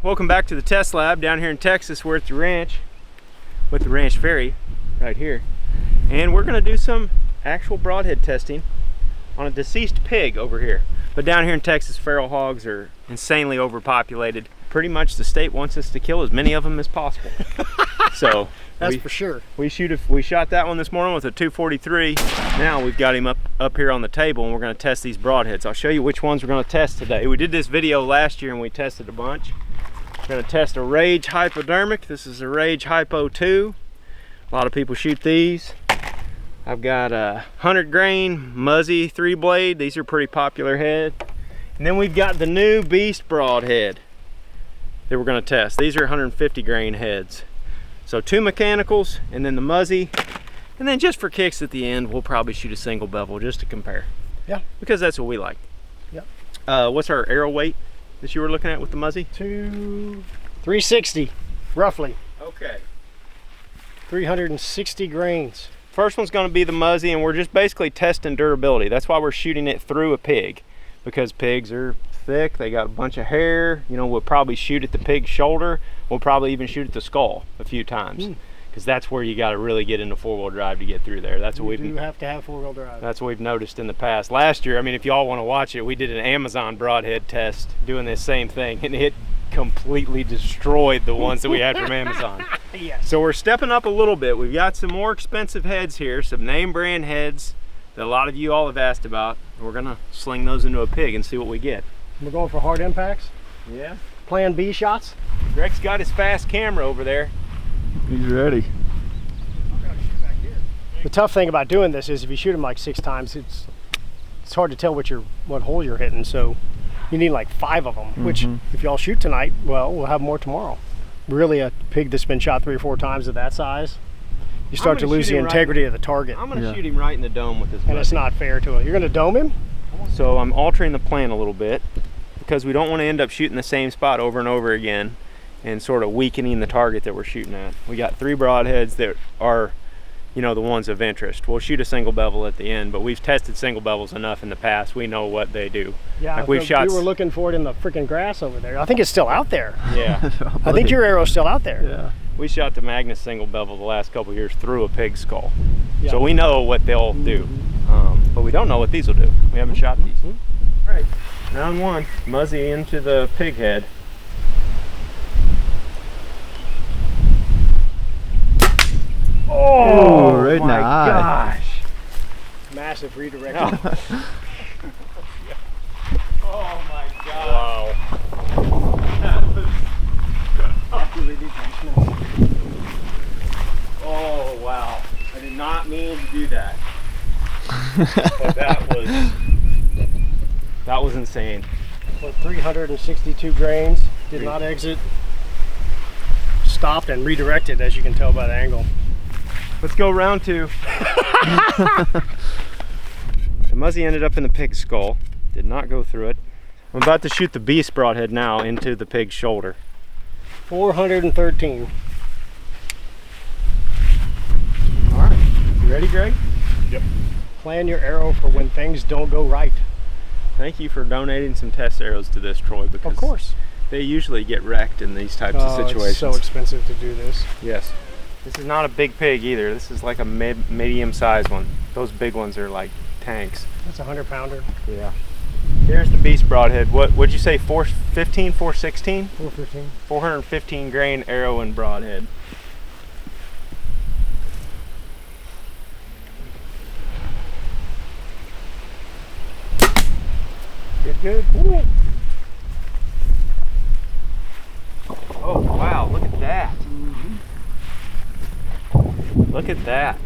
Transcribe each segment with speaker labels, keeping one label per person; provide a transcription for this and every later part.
Speaker 1: welcome back to the test lab down here in Texas. We're at the ranch with the ranch ferry right here, and we're going to do some actual broadhead testing on a deceased pig over here. But down here in Texas, feral hogs are insanely overpopulated. Pretty much the state wants us to kill as many of them as possible. So
Speaker 2: that's for sure.
Speaker 1: We shot that one this morning with a 243. Now we've got him up here on the table, and we're going to test these broadheads. I'll show you which ones we're going to test today. We did this video last year and we tested a bunch. We're going to test a Rage Hypodermic. This is a Rage Hypo 2. A lot of people shoot these. I've got a 100 grain Muzzy 3-blade. These are pretty popular head. And then we've got the new Beast Broadhead that we're going to test. These are 150 grain heads. So 2 mechanicals and then the Muzzy. And then just for kicks at the end, we'll probably shoot a single bevel just to compare.
Speaker 2: Yeah. Because
Speaker 1: that's what we like.
Speaker 2: Yep.
Speaker 1: What's our arrow weight that you were looking at with the Muzzy?
Speaker 2: 360, roughly.
Speaker 1: Okay.
Speaker 2: 360 grains.
Speaker 1: First one's going to be the Muzzy, and we're just basically testing durability. That's why we're shooting it through a pig, because pigs are thick, they got a bunch of hair. You know, we'll probably shoot at the pig's shoulder. We'll probably even shoot at the skull a few times, because that's where you got to really get into 4-wheel drive to get through there. That's what
Speaker 2: you have to have 4-wheel drive.
Speaker 1: That's what we've noticed in the past. Last year, I mean, if y'all want to watch it, we did an Amazon broadhead test doing this same thing, and it completely destroyed the ones that we had from Amazon.
Speaker 2: Yes.
Speaker 1: So we're stepping up a little bit. We've got some more expensive heads here, some name brand heads that a lot of you all have asked about. We're gonna sling those into a pig and see what we get.
Speaker 2: We're going for hard impacts.
Speaker 1: Yeah.
Speaker 2: Plan B shots.
Speaker 1: Greg's got his fast camera over there.
Speaker 3: He's ready.
Speaker 2: The tough thing about doing this is if you shoot them like 6 times, it's hard to tell what hole you're hitting. So you need like 5 of them, which if y'all shoot tonight, well, we'll have more tomorrow. Really, a pig that's been shot 3 or 4 times at that size, you start to lose the integrity of the target.
Speaker 1: I'm gonna shoot him right in the dome with this
Speaker 2: and it's not fair to him. You're gonna dome him?
Speaker 1: So I'm altering the plan a little bit, because we don't want to end up shooting the same spot over and over again and sort of weakening the target that we're shooting at. We got 3 broadheads that are, you know, the ones of interest. We'll shoot a single bevel at the end, but we've tested single bevels enough in the past. We know what they do.
Speaker 2: Yeah,
Speaker 1: like we
Speaker 2: were looking for it in the freaking grass over there. I think it's still out there.
Speaker 1: Yeah.
Speaker 2: I think your arrow's still out there.
Speaker 3: Yeah.
Speaker 1: We shot the Magnus single bevel the last couple of years through a pig skull. Yeah. So we know what they'll do, but we don't know what these will do. We haven't shot these. All right, round 1, Muzzy into the pig head.
Speaker 3: Oh, right
Speaker 1: my gosh.
Speaker 2: Massive redirection.
Speaker 1: Oh my god. Wow. That was... Oh wow. I did not mean to do that. But that was insane.
Speaker 2: For 362 grains, did not exit. Stopped and redirected, as you can tell by the angle.
Speaker 1: Let's go round 2. The Muzzy ended up in the pig's skull. Did not go through it. I'm about to shoot the Beast Broadhead now into the pig's shoulder.
Speaker 2: 413.
Speaker 1: All right, you ready, Greg?
Speaker 3: Yep.
Speaker 2: Plan your arrow for when things don't go right.
Speaker 1: Thank you for donating some test arrows to this, Troy, because
Speaker 2: of course
Speaker 1: they usually get wrecked in these types of situations.
Speaker 2: It's so expensive to do this.
Speaker 1: Yes. This is not a big pig either. This is like a medium-sized one. Those big ones are like tanks.
Speaker 2: That's a 100-pounder.
Speaker 1: Yeah. Here's the Beast Broadhead. What'd you say, 415, 416?
Speaker 2: 415.
Speaker 1: 415 grain arrow and broadhead. Good. Ooh. Oh wow, look at that. Look at that.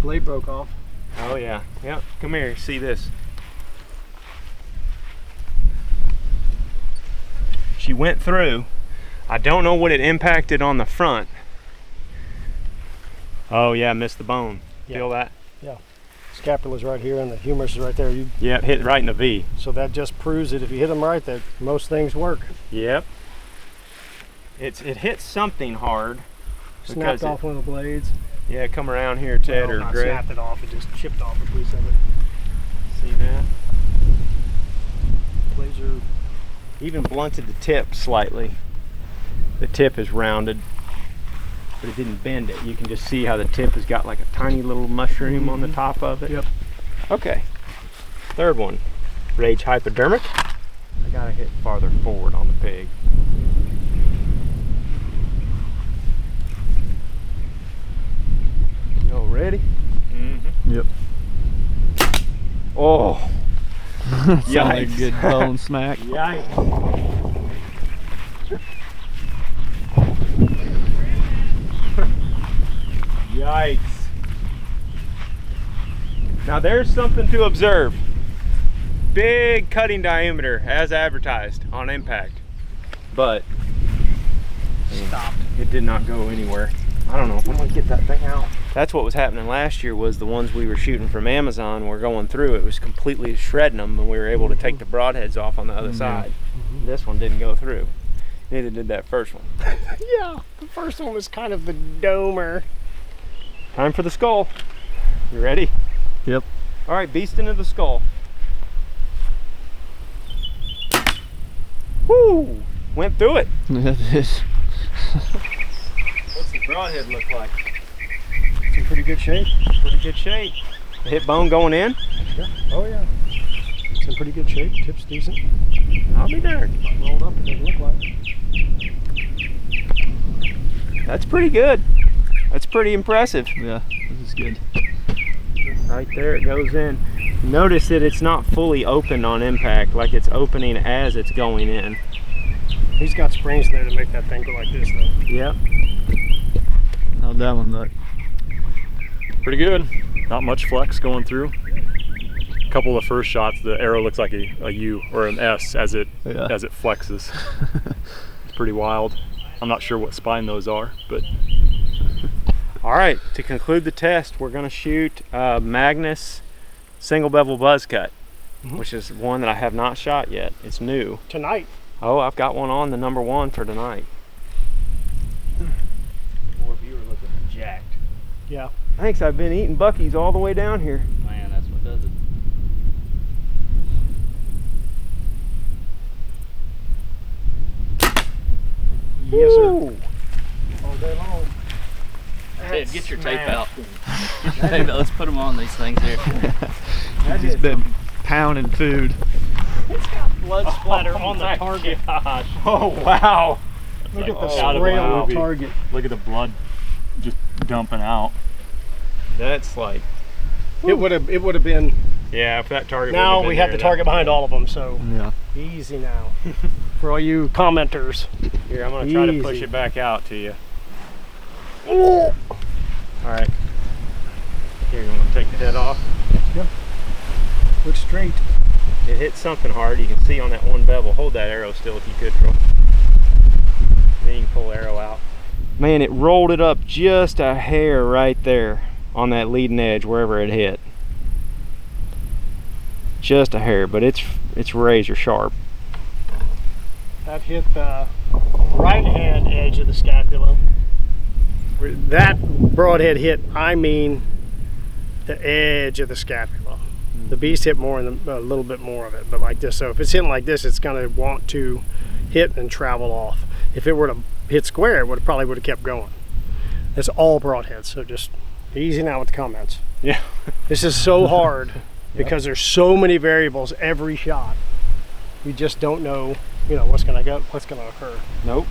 Speaker 2: Blade broke off.
Speaker 1: Oh yeah. Yep. Come here, see this. She went through. I don't know what it impacted on the front. Oh yeah, missed the bone.
Speaker 2: Yeah.
Speaker 1: Feel that?
Speaker 2: Yeah. Scapula's right here and the humerus is right there.
Speaker 1: Yeah, hit right in the V.
Speaker 2: So that just proves that if you hit them right, that most things work.
Speaker 1: Yep. It hit something hard.
Speaker 2: Snapped off one of the blades.
Speaker 1: Yeah, come around here, Ted, or
Speaker 2: not
Speaker 1: Greg.
Speaker 2: Snapped it off, it just chipped off a piece of it.
Speaker 1: See that?
Speaker 2: Blades are
Speaker 1: even blunted the tip slightly. The tip is rounded, but it didn't bend it. You can just see how the tip has got like a tiny little mushroom on the top of it.
Speaker 2: Yep.
Speaker 1: Okay. Third one, Rage Hypodermic. I gotta hit farther forward on the pig. Yo, ready?
Speaker 3: Mm-hmm. Yep.
Speaker 1: Oh.
Speaker 3: Sound like a
Speaker 1: Yikes.
Speaker 3: good bone smack.
Speaker 1: Yikes. Yikes. Now there's something to observe. Big cutting diameter as advertised on impact, but
Speaker 2: Stopped.
Speaker 1: it did not go anywhere. I don't know if I'm gonna get that thing out. That's what was happening last year, was the ones we were shooting from Amazon were going through. It was completely shredding them, and we were able to take the broadheads off on the other side. This one didn't go through. Neither did that first one.
Speaker 2: Yeah, the first one was kind of the domer.
Speaker 1: Time for the skull. You ready?
Speaker 3: Yep.
Speaker 1: All right, beast into the skull. Woo! Went through it.
Speaker 3: That is.
Speaker 1: What's the broadhead look like?
Speaker 2: It's in pretty good shape.
Speaker 1: Pretty good shape. The hip bone going in?
Speaker 2: Yeah. Oh yeah. It's in pretty good shape. Tip's decent.
Speaker 1: I'll be darned.
Speaker 2: Rolled up, it doesn't look like.
Speaker 1: That's pretty good. That's pretty impressive.
Speaker 3: Yeah, this is good.
Speaker 1: Right there it goes in. Notice that it's not fully open on impact, like it's opening as it's going in.
Speaker 2: He's got springs there to make that thing go like this though.
Speaker 1: Yep.
Speaker 3: How'd that one look?
Speaker 4: Pretty good. Not much flex going through. A couple of the first shots, the arrow looks like a U or an S as it flexes. It's pretty wild. I'm not sure what spine those are, but
Speaker 1: All right, to conclude the test, we're gonna shoot Magnus single bevel buzz cut, which is one that I have not shot yet. It's new.
Speaker 2: Tonight.
Speaker 1: Oh, I've got one on the #1 for tonight. Boy, you were looking jacked.
Speaker 2: Yeah.
Speaker 1: Thanks, I've been eating Buc-ee's all the way down here.
Speaker 3: Man, that's what does it.
Speaker 2: Yes, sir.
Speaker 1: Woo!
Speaker 2: All day long.
Speaker 3: Ted, get your tape out. Get your tape out. Let's put them on these things here.
Speaker 1: He's
Speaker 3: been pounding food.
Speaker 2: It's got blood splatter on the target.
Speaker 1: Gosh. Oh, wow.
Speaker 2: Look at the
Speaker 4: out of
Speaker 2: spray
Speaker 4: the
Speaker 2: on the
Speaker 4: movie.
Speaker 2: target.
Speaker 4: look at the blood just dumping out.
Speaker 1: That's like,
Speaker 2: It would have been.
Speaker 1: yeah, if that target
Speaker 2: Now
Speaker 1: would've been
Speaker 2: we have
Speaker 1: there,
Speaker 2: the target behind all of them, so
Speaker 3: Yeah.
Speaker 2: easy now. For all you commenters.
Speaker 1: Here, I'm gonna try to push
Speaker 2: Easy.
Speaker 1: it back out to you. All right. Here, you want to take the head off?
Speaker 2: Look straight.
Speaker 1: It hit something hard. You can see on that one bevel. Hold that arrow still if you could, Troy. Then you can pull the arrow out. Man, it rolled it up just a hair right there on that leading edge wherever it hit. Just a hair, but it's razor sharp.
Speaker 2: That hit the right hand edge of the scapula. That broadhead hit, I mean, the edge of the scapula. The beast hit more in a little bit more of it, but like this. So if it's hitting like this, it's going to want to hit and travel off. If it were to hit square, it probably would have kept going. It's all broadheads, so just easy now with the comments.
Speaker 1: Yeah.
Speaker 2: This is so hard because there's so many variables every shot. We just don't know, what's going to occur.
Speaker 1: Nope.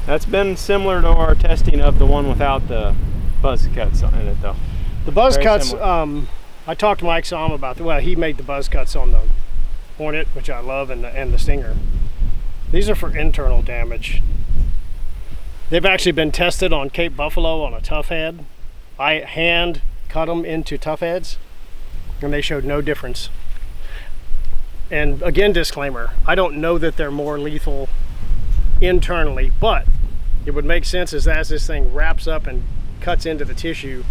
Speaker 1: That's been similar to our testing of the one without the buzz cuts on it, though.
Speaker 2: The buzz
Speaker 1: Very
Speaker 2: cuts,
Speaker 1: similar.
Speaker 2: I talked to Mike Som about he made the buzz cuts on the Hornet, which I love, and the Stinger. These are for internal damage. They've actually been tested on Cape Buffalo on a tough head. I hand cut them into tough heads, and they showed no difference. And again, disclaimer, I don't know that they're more lethal internally, but it would make sense as this thing wraps up and cuts into the tissue,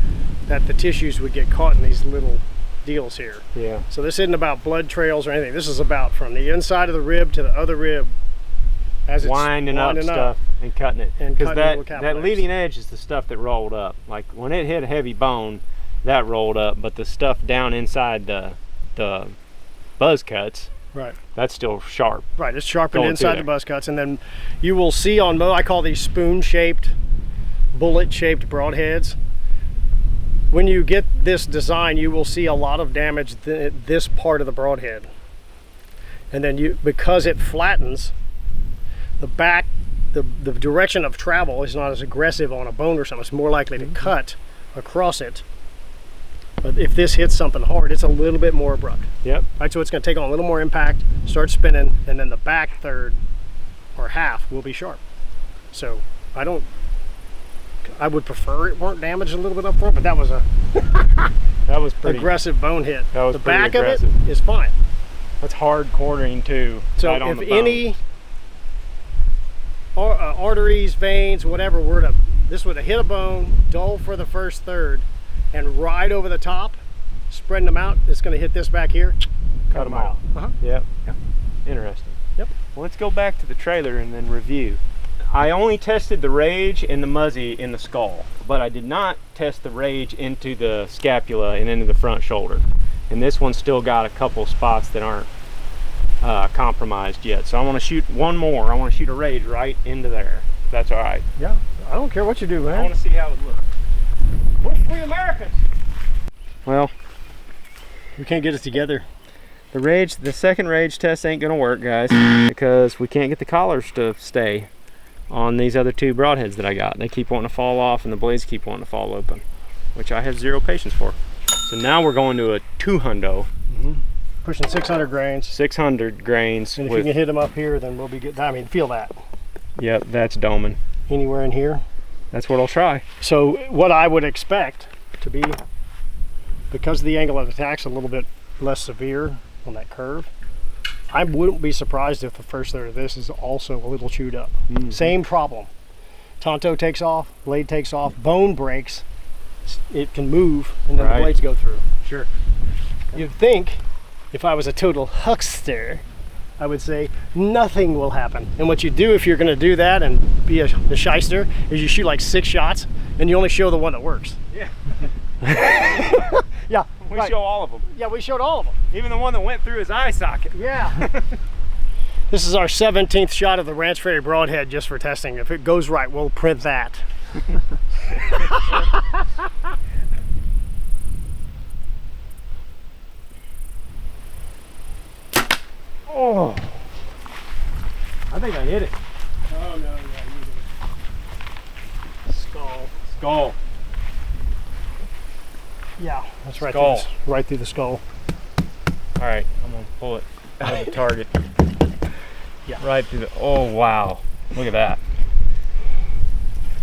Speaker 2: that the tissues would get caught in these little deals here.
Speaker 1: Yeah.
Speaker 2: So this isn't about blood trails or anything. This is about from the inside of the rib to the other rib as it's
Speaker 1: Winding up stuff and cutting it.
Speaker 2: And
Speaker 1: Because
Speaker 2: cutting little
Speaker 1: that
Speaker 2: capillaries.
Speaker 1: leading edge is the stuff that rolled up. Like when it hit a heavy bone, that rolled up, but the stuff down inside the buzz cuts
Speaker 2: Right.
Speaker 1: That's still sharp.
Speaker 2: Right, it's sharpened
Speaker 1: Going
Speaker 2: inside
Speaker 1: through
Speaker 2: the buzz cuts, and then you will see on I call these spoon-shaped, bullet-shaped broadheads. When you get this design, you will see a lot of damage this part of the broadhead. And then because it flattens, the back, the direction of travel is not as aggressive on a bone or something. It's more likely to cut across it. But if this hits something hard, it's a little bit more abrupt.
Speaker 1: Yep.
Speaker 2: Right, so it's going to take on a little more impact, start spinning, and then the back third or half will be sharp. So I would prefer it weren't damaged a little bit up front, but that was a
Speaker 1: that was pretty
Speaker 2: aggressive bone hit.
Speaker 1: That was
Speaker 2: the
Speaker 1: pretty
Speaker 2: back
Speaker 1: aggressive.
Speaker 2: of it is fine.
Speaker 1: That's hard quartering too.
Speaker 2: So
Speaker 1: right on
Speaker 2: if
Speaker 1: the bone.
Speaker 2: any arteries, veins, whatever this would have hit a bone, dull for the first third, and right over the top, spreading them out, it's going to hit this back here,
Speaker 1: cut them off. Yep. Interesting.
Speaker 2: Yep.
Speaker 1: Well, let's go back to the trailer and then review. I only tested the rage and the Muzzy in the skull, but I did not test the rage into the scapula and into the front shoulder. And this one's still got a couple spots that aren't compromised yet. So I want to shoot one more. I want to shoot a rage right into there. If that's all right.
Speaker 2: Yeah, I don't care what you do, man.
Speaker 1: I want to see how it looks.
Speaker 2: We're free Americans.
Speaker 1: Well,
Speaker 2: We can't get it together.
Speaker 1: the second rage test ain't gonna work, guys, because we can't get the collars to stay on these other two broadheads that I got. They keep wanting to fall off and the blades keep wanting to fall open, which I have zero patience for. So now we're going to a 200.
Speaker 2: Pushing 600 grains.
Speaker 1: 600 grains.
Speaker 2: And if you can hit them up here, then we'll be good. I mean, feel that.
Speaker 1: Yep, that's doming.
Speaker 2: Anywhere in here.
Speaker 1: That's what I'll try.
Speaker 2: So what I would expect to be, because the angle of attack's a little bit less severe on that curve, I wouldn't be surprised if the first third of this is also a little chewed up. Same problem. Tonto takes off, blade takes off, bone breaks, it can move, and then the blades go through.
Speaker 1: Sure.
Speaker 2: You'd think, if I was a total huckster, I would say nothing will happen. And what you do if you're gonna do that and be a shyster is you shoot like 6 shots and you only show the one that works.
Speaker 1: Yeah.
Speaker 2: Yeah.
Speaker 1: We show all of them.
Speaker 2: Yeah, we showed all of them.
Speaker 1: Even the one that went through his eye socket.
Speaker 2: Yeah. This is our 17th shot of the Ranch Fairy Broadhead just for testing. If it goes right, we'll print that.
Speaker 1: Oh, I think I hit it.
Speaker 2: Oh no, yeah, you did it. Skull.
Speaker 1: Skull.
Speaker 2: Yeah, that's right.
Speaker 1: Skull.
Speaker 2: Right through the skull.
Speaker 1: All right, I'm gonna pull it out of the target.
Speaker 2: Yeah.
Speaker 1: Right through the, oh wow, look at that.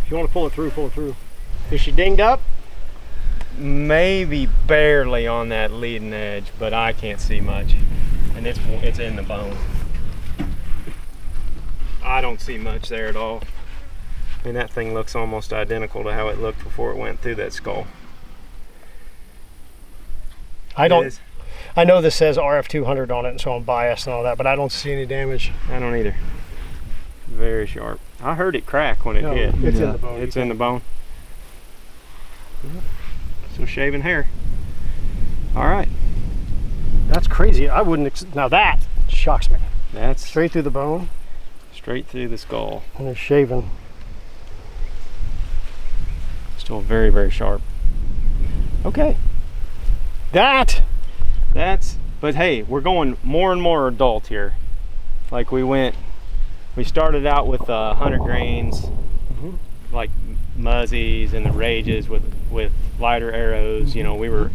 Speaker 2: If you want to pull it through, pull it through. Is she dinged up?
Speaker 1: Maybe barely on that leading edge, but I can't see much. And it's in the bone. I don't see much there at all. I mean, that thing looks almost identical to how it looked before it went through that skull.
Speaker 2: I know this says RF200 on it, and so I'm biased and all that, but I don't see any damage.
Speaker 1: I don't either. Very sharp. I heard it crack when it hit.
Speaker 2: It's in the bone.
Speaker 1: It's in the bone. Some shaven hair. All right.
Speaker 2: That's crazy. I wouldn't. Now that shocks me.
Speaker 1: That's
Speaker 2: Straight through the bone,
Speaker 1: straight through the skull.
Speaker 2: and it's shaven.
Speaker 1: Still very, very sharp.
Speaker 2: Okay.
Speaker 1: But hey, we're going more and more adult here. Like we started out with 100 grains, like Muzzies and the Rages with lighter arrows. You know, we were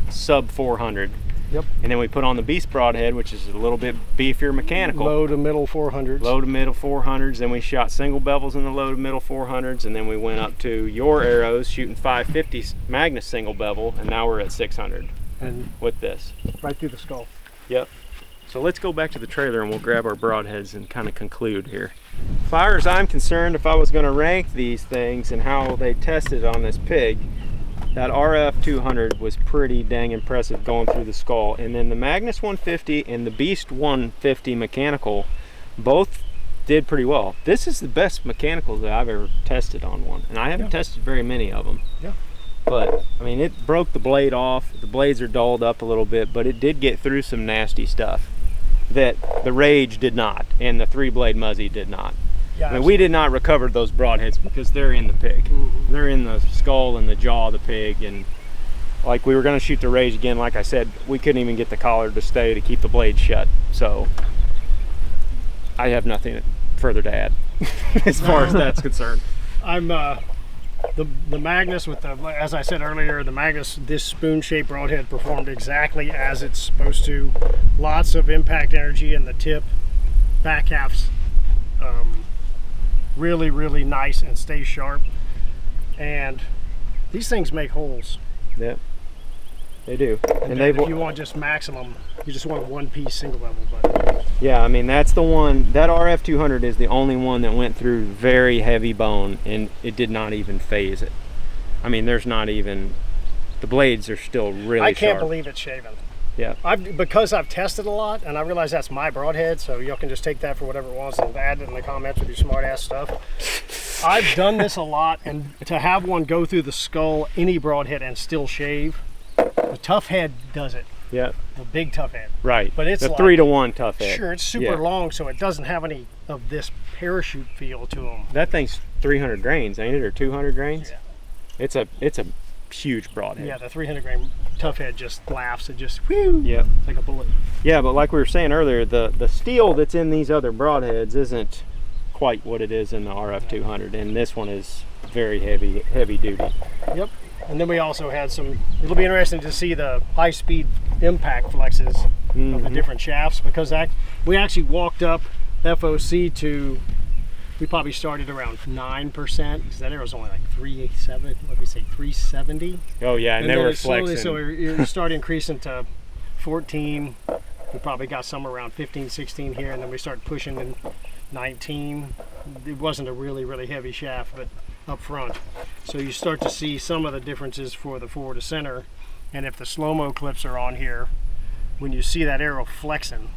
Speaker 1: sub 400.
Speaker 2: Yep.
Speaker 1: And then we put on the Beast Broadhead, which is a little bit beefier mechanical.
Speaker 2: Low to middle 400s.
Speaker 1: Low to middle 400s. Then we shot single bevels in the low to middle 400s, and then we went up to your arrows shooting 550 Magnus single bevel, and now we're at 600
Speaker 2: And
Speaker 1: with this.
Speaker 2: right through the skull.
Speaker 1: Yep. So let's go back to the trailer and we'll grab our broadheads and kind of conclude here. As far as I'm concerned, if I was going to rank these things and how they tested on this pig, that RF 200 was pretty dang impressive going through the skull. And then the Magnus 150 and the Beast 150 mechanical both did pretty well. This is the best mechanical that I've ever tested on one. And I haven't tested very many of them.
Speaker 2: Yeah.
Speaker 1: But, I mean, it broke the blade off. The blades are dulled up a little bit, but it did get through some nasty stuff. that the Rage did not, and the 3-blade Muzzy did not.
Speaker 2: Yeah,
Speaker 1: I mean, we did not recover those broadheads because they're in the pig. They're in the skull and the jaw of the pig, and like we were going to shoot the Rage again. Like I said, we couldn't even get the collar to stay to keep the blade shut. So I have nothing further to add as far as that's concerned.
Speaker 2: I'm the Magnus with the, as I said earlier, the Magnus, this spoon-shaped broadhead performed exactly as it's supposed to. Lots of impact energy in the tip, back half's really, really nice and stay sharp. And these things make holes.
Speaker 1: Yeah, they do.
Speaker 2: And if you want just maximum, you just want a one-piece single level. But
Speaker 1: yeah, I mean, that's the one, that RF 200 is the only one that went through very heavy bone and it did not even phase it. I mean, there's not even, the blades are still really sharp.
Speaker 2: I can't believe it's shaven.
Speaker 1: Yeah.
Speaker 2: Because I've tested a lot, and I realize that's my broadhead, so y'all can just take that for whatever it wants and add it in the comments with your smart ass stuff. I've done this a lot, and to have one go through the skull, any broadhead, and still shave, the tough head does it.
Speaker 1: Yeah.
Speaker 2: The big tough head.
Speaker 1: Right.
Speaker 2: But it's
Speaker 1: the
Speaker 2: like,
Speaker 1: 3-to-1 tough head.
Speaker 2: Sure, it's super long, so it doesn't have any of this parachute feel to them.
Speaker 1: That thing's 300 grains, ain't it, or 200 grains?
Speaker 2: Yeah.
Speaker 1: It's a huge broadhead.
Speaker 2: Yeah, the 300 grain tough head just laughs and just whew,
Speaker 1: yeah,
Speaker 2: like a bullet.
Speaker 1: Yeah, but like we were saying earlier, the steel that's in these other broadheads isn't quite what it is in the RF 200, and this one is very heavy duty.
Speaker 2: Yep. And then we also had some, it'll be interesting to see the high speed impact flexes of the different shafts, because we actually walked up FOC to, we probably started around 9%, because that arrow's only like 387, what did we say, 370?
Speaker 1: Oh yeah, and they were flexing.
Speaker 2: So we started increasing to 14. We probably got somewhere around 15, 16 here, and then we started pushing in 19. It wasn't a really, really heavy shaft, but up front. So you start to see some of the differences for the forward to center. And if the slow-mo clips are on here, when you see that arrow flexing,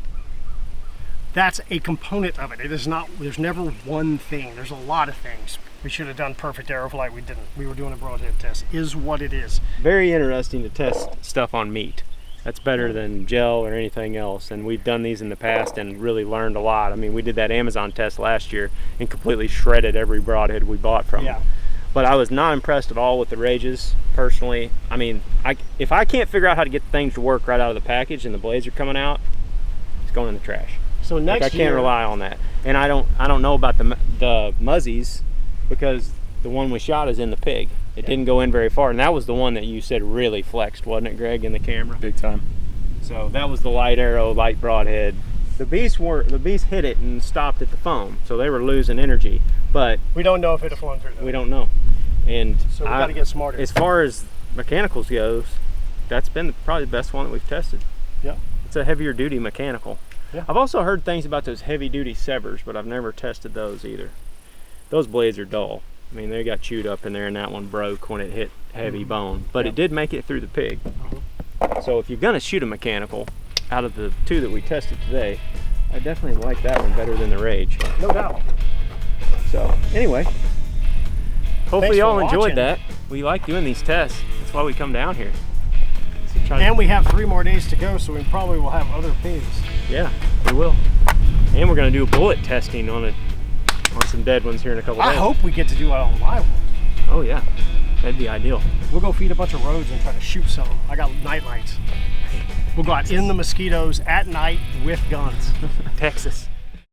Speaker 2: that's a component of it. It is not, there's never one thing. There's a lot of things. We should have done perfect arrow flight. We didn't. We were doing a broadhead test. Is what it is.
Speaker 1: Very interesting to test stuff on meat. That's better than gel or anything else. And we've done these in the past and really learned a lot. I mean, we did that Amazon test last year and completely shredded every broadhead we bought from them. But I was not impressed at all with the Rages, personally. I mean, if I can't figure out how to get things to work right out of the package and the blades are coming out, it's going in the trash.
Speaker 2: So next
Speaker 1: I can't rely on that. And I don't know about the Muzzies, because the one we shot is in the pig. It didn't go in very far, and that was the one that you said really flexed, wasn't it, Greg, in the camera?
Speaker 4: Big time.
Speaker 1: So that was the light arrow, light broadhead. The beast hit it and stopped at the foam, so they were losing energy. But
Speaker 2: we don't know if it'll flown through.
Speaker 1: We don't know. And
Speaker 2: so we got to get smarter.
Speaker 1: As far as mechanicals goes, that's been probably the best one that we've tested.
Speaker 2: Yeah.
Speaker 1: It's a heavier duty mechanical.
Speaker 2: Yeah.
Speaker 1: I've also heard things about those heavy duty severs, but I've never tested those either. Those blades are dull. I mean, they got chewed up in there, and that one broke when it hit heavy bone. But it did make it through the pig. So if you're gonna shoot a mechanical, out of the two that we tested today, I definitely like that one better than the Rage.
Speaker 2: No doubt.
Speaker 1: So anyway, hopefully y'all enjoyed
Speaker 2: watching.
Speaker 1: that. We like doing these tests. That's why we come down here. So
Speaker 2: and we have 3 more days to go, so we probably will have other pigs.
Speaker 1: Yeah, we will. And we're gonna do a bullet testing on some dead ones here in a couple days.
Speaker 2: I hope we get to do it on live.
Speaker 1: Oh yeah, that'd be ideal.
Speaker 2: We'll go feed a bunch of roads and try to shoot some. I got night lights. We'll go out in the mosquitoes at night with guns.
Speaker 1: Texas.